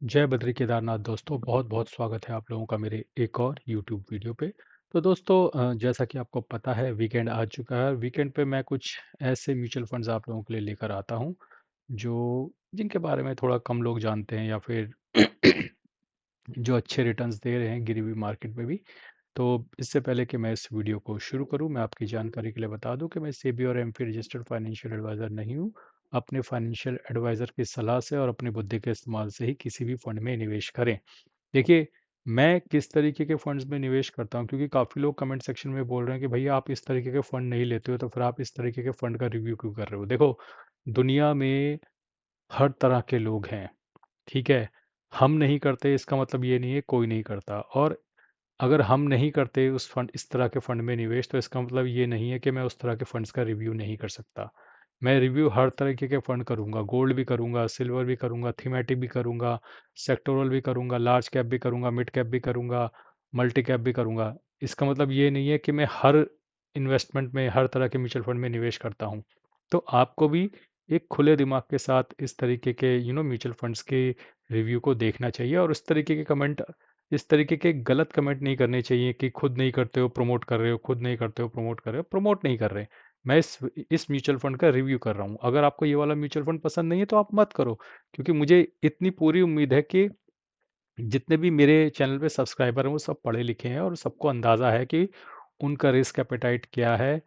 जय बद्री केदारनाथ दोस्तों, बहुत बहुत स्वागत है आप लोगों का मेरे एक और यूट्यूब वीडियो पे। तो दोस्तों, जैसा कि आपको पता है वीकेंड आ चुका है। वीकेंड पे मैं कुछ ऐसे म्यूचुअल फंड्स आप लोगों के लिए लेकर आता हूँ जो जिनके बारे में थोड़ा कम लोग जानते हैं, या फिर जो अच्छे रिटर्न्स दे रहे हैं गिरी हुई मार्केट में भी। तो इससे पहले कि मैं इस वीडियो को शुरू करूं, मैं आपकी जानकारी के लिए बता दूं कि मैं सेबी और एमफी रजिस्टर्ड फाइनेंशियल एडवाइज़र नहीं हूं। अपने फाइनेंशियल एडवाइज़र की सलाह से और अपनी बुद्धि के इस्तेमाल से ही किसी भी फंड में निवेश करें। देखिए, मैं किस तरीके के फंड्स में निवेश करता हूं, क्योंकि काफ़ी लोग कमेंट सेक्शन में बोल रहे हैं कि भैया आप इस तरीके के फंड नहीं लेते हो, तो फिर आप इस तरीके के फंड का रिव्यू क्यों कर रहे हो। देखो, दुनिया में हर तरह के लोग हैं, ठीक है। हम नहीं करते इसका मतलब ये नहीं है कोई नहीं करता, और अगर हम नहीं करते उस फंड इस तरह के फंड में निवेश, तो इसका मतलब ये नहीं है कि मैं उस तरह के फंड्स का रिव्यू नहीं कर सकता। मैं रिव्यू हर तरीके के फंड करूंगा, गोल्ड भी करूंगा, सिल्वर भी करूंगा, थीमेटिक भी करूंगा, सेक्टोरल भी करूंगा, लार्ज कैप भी करूंगा, मिड कैप भी करूंगा, मल्टी कैप भी करूंगा। इसका मतलब ये नहीं है कि मैं हर इन्वेस्टमेंट में, हर तरह के म्यूचुअल फंड में निवेश करता हूँ। तो आपको भी एक खुले दिमाग के साथ इस तरीके के म्यूचुअल फंड्स के रिव्यू को देखना चाहिए, और इस तरीके के गलत कमेंट नहीं करने चाहिए कि खुद नहीं करते हो प्रमोट कर रहे हो, खुद नहीं करते हो प्रमोट कर रहे हो। प्रमोट नहीं कर रहे, मैं इस म्यूचुअल फंड का रिव्यू कर रहा हूँ। अगर आपको ये वाला म्यूचुअल फंड पसंद नहीं है तो आप मत करो, क्योंकि मुझे इतनी पूरी उम्मीद है कि जितने भी मेरे चैनल पे सब्सक्राइबर हैं वो सब पढ़े लिखे हैं, और सबको अंदाज़ा है कि उनका रिस्क एपेटाइट क्या है,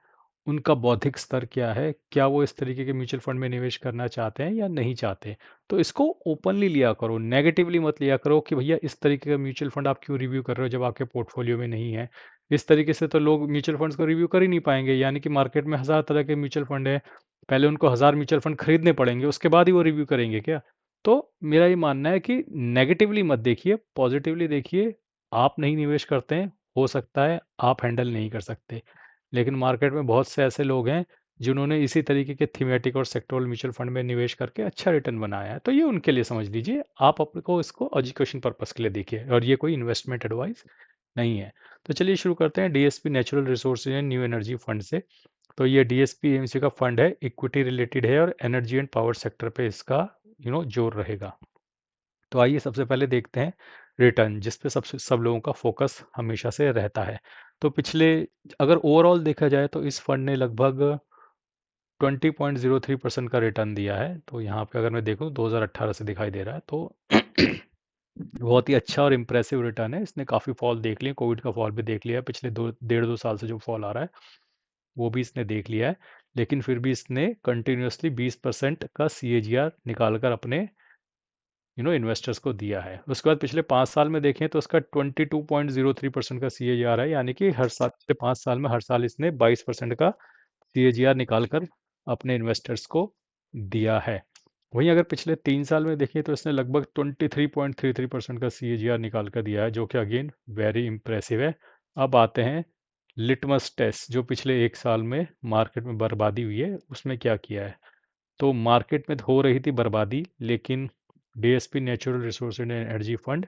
उनका बौद्धिक स्तर क्या है, क्या वो इस तरीके के म्यूचुअल फंड में निवेश करना चाहते हैं या नहीं चाहते। तो इसको ओपनली लिया करो, नेगेटिवली मत लिया करो कि भैया इस तरीके का म्यूचुअल फंड आप क्यों रिव्यू कर रहे हो जब आपके पोर्टफोलियो में नहीं है। इस तरीके से तो लोग म्यूचुअल फंड्स को रिव्यू कर ही नहीं पाएंगे। यानी कि मार्केट में हज़ार तरह के म्यूचुअल फंड है, पहले उनको हज़ार म्यूचुअल फंड खरीदने पड़ेंगे, उसके बाद ही वो रिव्यू करेंगे क्या। तो मेरा ये मानना है कि नेगेटिवली मत देखिए, पॉजिटिवली देखिए। आप नहीं निवेश करते हैं, हो सकता है आप हैंडल नहीं कर सकते, लेकिन मार्केट में बहुत से ऐसे लोग हैं जिन्होंने इसी तरीके के थीमेटिक और सेक्टोरल म्यूचुअल फंड में निवेश करके अच्छा रिटर्न बनाया है। तो ये उनके लिए समझ लीजिए, आप आपको इसको एजुकेशन पर्पस के लिए देखिए, और ये कोई इन्वेस्टमेंट एडवाइस नहीं है। तो चलिए शुरू करते हैं DSP natural resources and new energy fund से। तो ये डीएसपी एमसी का फंड है, इक्विटी रिलेटेड है, और एनर्जी एंड पावर सेक्टर पे इसका जोर रहेगा। तो आइए सबसे पहले देखते हैं रिटर्न, जिस पे सब लोगों का फोकस हमेशा से रहता है। तो पिछले, अगर ओवरऑल देखा जाए तो इस फंड ने लगभग 20.03% का रिटर्न दिया है। तो यहाँ पे अगर मैं देखूँ 2018 से दिखाई दे रहा है, तो बहुत ही अच्छा और इम्प्रेसिव रिटर्न है। इसने काफ़ी फॉल देख लिया, कोविड का फॉल भी देख लिया है, पिछले 2 1.5 2 साल से जो फॉल आ रहा है वो भी इसने देख लिया है। लेकिन फिर भी इसने कंटिन्यूसली 20% का CAGR निकाल कर अपने इन्वेस्टर्स को दिया है। उसके बाद पिछले 5 साल में देखें तो इसका 22.03% का CAGR है, यानी कि हर साल, पिछले 5 साल में हर साल इसने 22% का CAGR निकाल कर अपने इन्वेस्टर्स को दिया है। वहीं अगर पिछले 3 साल में देखें तो इसने लगभग 23.33% का CAGR निकाल कर दिया है, जो कि अगेन वेरी इंप्रेसिव है। अब आते हैं लिटमस टेस्ट, जो पिछले 1 साल में मार्केट में बर्बादी हुई है उसमें क्या किया है। तो मार्केट में हो रही थी बर्बादी, लेकिन DSP natural resource and energy fund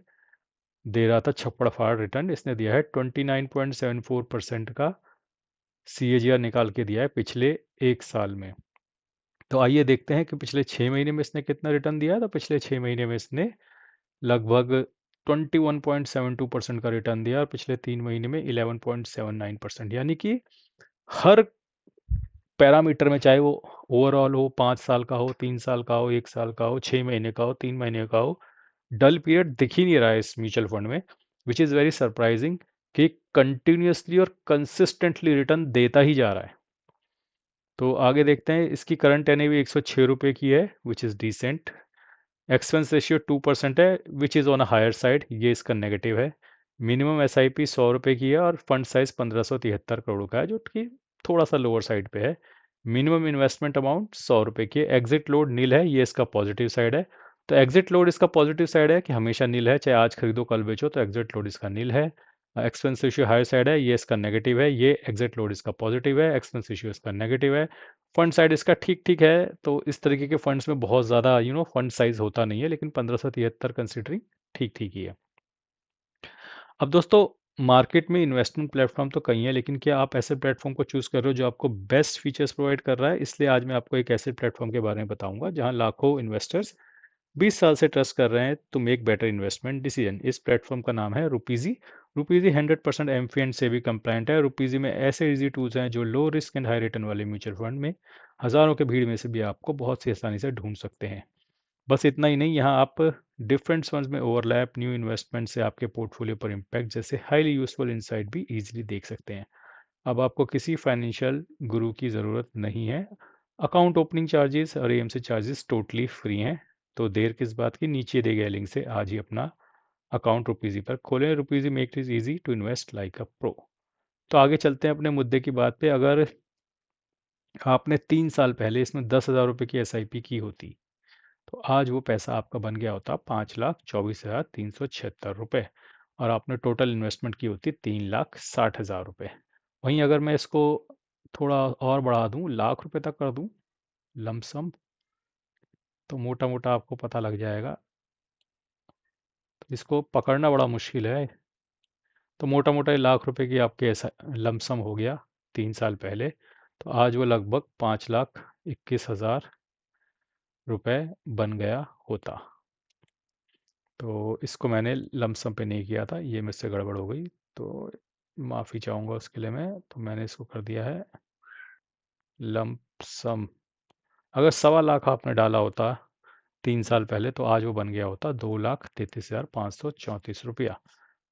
दे रहा था छप्पड़ फाड़ रिटर्न। इसने दिया है 29.74% का CAGR निकाल के दिया है पिछले 1 साल में। तो आइए देखते हैं कि पिछले 6 महीने में इसने कितना रिटर्न दिया है। तो पिछले 6 महीने में इसने लगभग 21.72% का रिटर्न दिया, और पिछले 3 महीने में 11.79%। यानी कि हर पैरामीटर में, चाहे वो ओवरऑल हो, 5 साल का हो, 3 साल का हो, 1 साल का हो, 6 महीने का हो, 3 महीने का हो, डल पीरियड दिख ही नहीं रहा है इस म्यूचुअल फंड में, विच इज़ वेरी सरप्राइजिंग कि कंटिन्यूसली और कंसिस्टेंटली रिटर्न देता ही जा रहा है। तो आगे देखते हैं, इसकी करंट NAV 106 रुपये की है, which is decent. Expense ratio 2% है, which is on a higher side, ये इसका नेगेटिव है। मिनिमम SIP 100 रुपये की है, और फंड साइज 1573 करोड़ का है, जो कि थोड़ा सा लोअर साइड पे है। मिनिमम इन्वेस्टमेंट अमाउंट 100 रुपये की है। एग्जिट लोड नील है, ये इसका पॉजिटिव साइड है। तो एग्जिट लोड इसका पॉजिटिव साइड है कि हमेशा नील है, चाहे आज खरीदो कल बेचो, तो एग्जिट लोड इसका नील है। एक्सपेंस रेशियो हायर साइड है, ये इसका नेगेटिव है। ये एग्जिट लोड इसका पॉजिटिव है, एक्सपेंस रेशियो इसका नेगेटिव है। फंड साइड इसका ठीक ठीक है। तो इस तरीके के फंड्स में बहुत ज़्यादा फंड साइज होता नहीं है, लेकिन 1573 कंसिडरिंग ठीक ठीक ही है। अब दोस्तों, मार्केट में इन्वेस्टमेंट प्लेटफॉर्म तो कई हैं, लेकिन क्या आप ऐसे प्लेटफॉर्म को चूज़ कर रहे हो जो आपको बेस्ट फीचर्स प्रोवाइड कर रहा है। इसलिए आज मैं आपको एक ऐसे प्लेटफॉर्म के बारे में बताऊंगा जहां लाखों इन्वेस्टर्स 20 साल से ट्रस्ट कर रहे हैं तो मेक बेटर इन्वेस्टमेंट डिसीजन। इस प्लेटफॉर्म का नाम है rupees. Rupees 100% AMFI and SEBI compliant है। रुपीजी में ऐसे इजी टूल्स हैं जो low risk and high return वाले म्यूचुअल फंड में हज़ारों के भीड़ में से भी आपको बहुत सी आसानी से ढूंढ सकते हैं। बस इतना ही नहीं, यहाँ आप डिफरेंट फंड्स में ओवरलैप, न्यू इन्वेस्टमेंट से आपके पोर्टफोलियो पर इम्पैक्ट जैसे हाईली यूजफुल इंसाइट भी इजीली देख सकते हैं। अब आपको किसी फाइनेंशियल गुरु की ज़रूरत नहीं है। अकाउंट ओपनिंग चार्जेस और एएमसी चार्जेस टोटली फ्री हैं। तो देर किस बात की, नीचे दिए गए लिंक से आज ही अपना अकाउंट रुपीजी पर खोलें। Rupeezy make it easy to invest like a pro. तो आगे चलते हैं अपने मुद्दे की बात पे। अगर आपने 3 साल पहले इसमें 10,000 रुपये की एसआईपी की होती तो आज वो पैसा आपका बन गया होता 5,24,376 रुपये, और आपने टोटल इन्वेस्टमेंट की होती 3,60,000 रुपये। वहीं अगर मैं इसको थोड़ा और बढ़ा दूं, लाख रुपए तक कर दूं लमसम, तो मोटा मोटा आपको पता लग जाएगा। तो इसको पकड़ना बड़ा मुश्किल है। तो मोटा मोटा लाख रुपए की आपके ऐसा लमसम हो गया 3 साल पहले। तो आज वो लगभग 5,21,000 रुपये बन गया होता। तो इसको मैंने लमसम पे नहीं किया था, ये मुझसे गड़बड़ हो गई, तो माफ़ी चाहूँगा उसके लिए मैं। तो मैंने इसको कर दिया है लमसम। अगर 1.25 लाख आपने डाला होता 3 साल पहले तो आज वो बन गया होता 2,33,534 रुपया।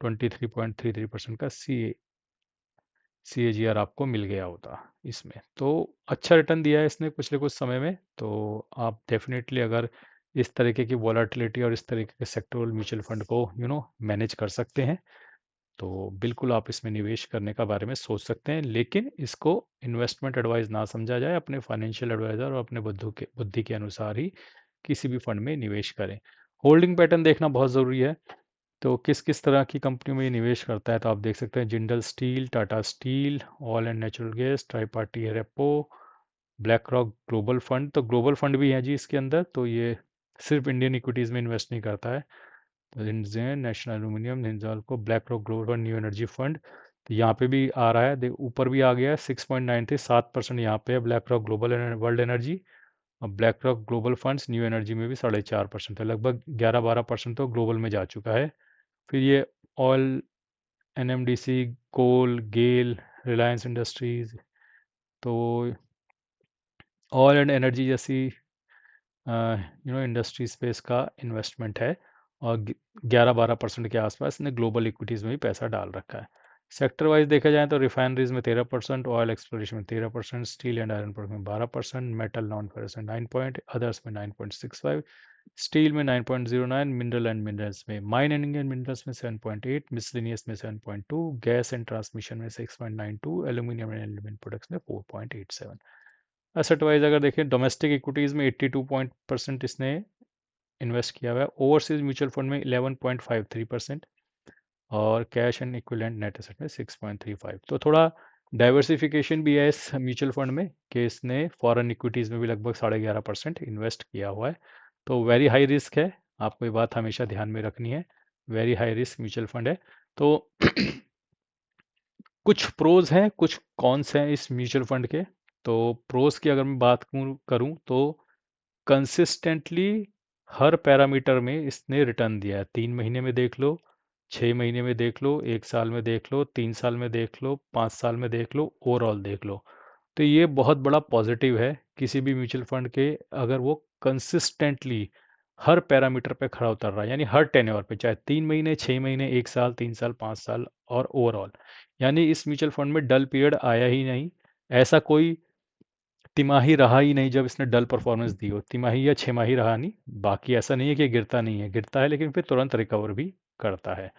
23.33% का CAGR आपको मिल गया होता इसमें। तो अच्छा रिटर्न दिया है इसने पिछले कुछ समय में। तो आप डेफिनेटली अगर इस तरीके की वॉलेटिलिटी और इस तरीके के सेक्टोरल म्यूचुअल फंड को मैनेज कर सकते हैं तो बिल्कुल आप इसमें निवेश करने का बारे में सोच सकते हैं। लेकिन इसको इन्वेस्टमेंट एडवाइस ना समझा जाए, अपने फाइनेंशियल एडवाइज़र और अपने बुद्धि के अनुसार ही किसी भी फंड में निवेश करें। होल्डिंग पैटर्न देखना बहुत ज़रूरी है। तो किस किस तरह की कंपनियों में ये निवेश करता है, तो आप देख सकते हैं Jindal steel, Tata steel, oil and natural gas, try party repo, black rock global fund. तो ग्लोबल फंड भी है जी इसके अंदर। तो ये सिर्फ इंडियन इक्विटीज़ में इन्वेस्ट नहीं करता है। तो हिंडजेन, national aluminium, Hindalco, BlackRock global new energy fund, तो यहाँ पे भी आ रहा है, ऊपर भी आ गया है। 6.93 7% यहाँ पे है BlackRock global world energy. और BlackRock global funds new energy में भी 4.5% है, लगभग 11-12% तो ग्लोबल में जा चुका है। फिर ये ऑयल, एनएमडीसी, कोल, गेल, रिलायंस इंडस्ट्रीज, तो ऑयल एंड एनर्जी जैसी इंडस्ट्री स्पेस का इन्वेस्टमेंट है। और 11-12% के आसपास ने ग्लोबल इक्विटीज़ में भी पैसा डाल रखा है। सेक्टर वाइज देखा जाए तो रिफाइनरीज में 13%, ऑयल एक्सप्लोरेशन में 13%, स्टील एंड आयरन प्रोडक्ट में 12%, मेटल नॉन फेरस में 9 अदर्स में 9.65, स्टील में 9.09, मिनरल एंड मिनरल्स में, माइनिंग एंड मिनरल्स में 7.8, मिसलिनियस में 7.2, गैस एंड ट्रांसमिशन में 6.92, एल्यूमिनियम एंड एल्यूमिनियम प्रोडक्ट्स में 4.87। एसेट वाइज अगर देखें, डोमेस्टिक इक्विटीज़ में 82% इसने इन्वेस्ट किया हुआ है, ओवरसीज म्यूचुअल फंड में 11.53%, और cash and equivalent net asset में 6.35। तो थोड़ा डाइवर्सिफिकेशन भी है इस म्यूचुअल फंड में कि इसने फॉरेन इक्विटीज़ में भी लगभग 11.5% इन्वेस्ट किया हुआ है। तो वेरी हाई रिस्क है, आपको ये बात हमेशा ध्यान में रखनी है। Very high risk mutual fund है। तो कुछ प्रोज हैं, कुछ कॉन्स हैं इस म्यूचुअल फंड के। तो प्रोज की अगर मैं बात करूं तो कंसिस्टेंटली हर पैरामीटर में इसने रिटर्न दिया है। 3 महीने में देख लो, 6 महीने में देख लो, 1 साल में देख लो, 3 साल में देख लो, 5 साल में देख लो, ओवरऑल देख लो। तो ये बहुत बड़ा पॉजिटिव है किसी भी म्यूचुअल फंड के, अगर वो कंसिस्टेंटली हर पैरामीटर पे खड़ा उतर रहा है, यानी हर टेन्योर पे, चाहे 3 महीने, 6 महीने, 1 साल, 3 साल, 5 साल, और ओवरऑल। यानी इस म्यूचुअल फंड में डल पीरियड आया ही नहीं। ऐसा कोई तिमाही रहा ही नहीं जब इसने डल परफॉर्मेंस दी हो, तिमाही या 6 माही रहा नहीं। बाकी ऐसा नहीं है कि गिरता नहीं है, गिरता है लेकिन फिर तुरंत रिकवर भी करता है।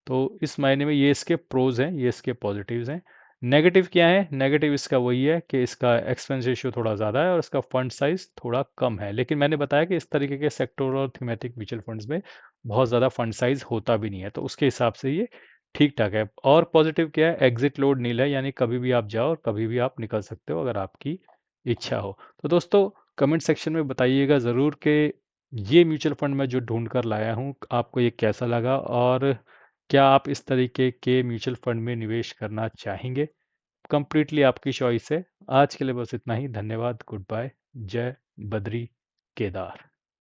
तो इस मायने में ये इसके प्रोज हैं, ये इसके पॉजिटिव्स हैं। नेगेटिव क्या है? नेगेटिव इसका वही है कि इसका एक्सपेंस रेशियो थोड़ा ज़्यादा है और इसका फंड साइज थोड़ा कम है। लेकिन मैंने बताया कि इस तरीके के सेक्टर और थीमेटिक म्यूचुअल फंड्स में बहुत ज़्यादा फंड साइज होता भी नहीं है, तो उसके हिसाब से ये ठीक ठाक है। और पॉजिटिव क्या है? एग्जिट लोड नील है, यानी कभी भी आप जाओ और कभी भी आप निकल सकते हो अगर आपकी इच्छा हो। तो दोस्तों, कमेंट सेक्शन में बताइएगा ज़रूर कि ये म्यूचुअल फंड मैं जो ढूंढ कर लाया हूँ आपको ये कैसा लगा, और क्या आप इस तरीके के म्यूचुअल फंड में निवेश करना चाहेंगे? कंप्लीटली आपकी चॉइस है। आज के लिए बस इतना ही। धन्यवाद। Good bye. जय बद्री केदार।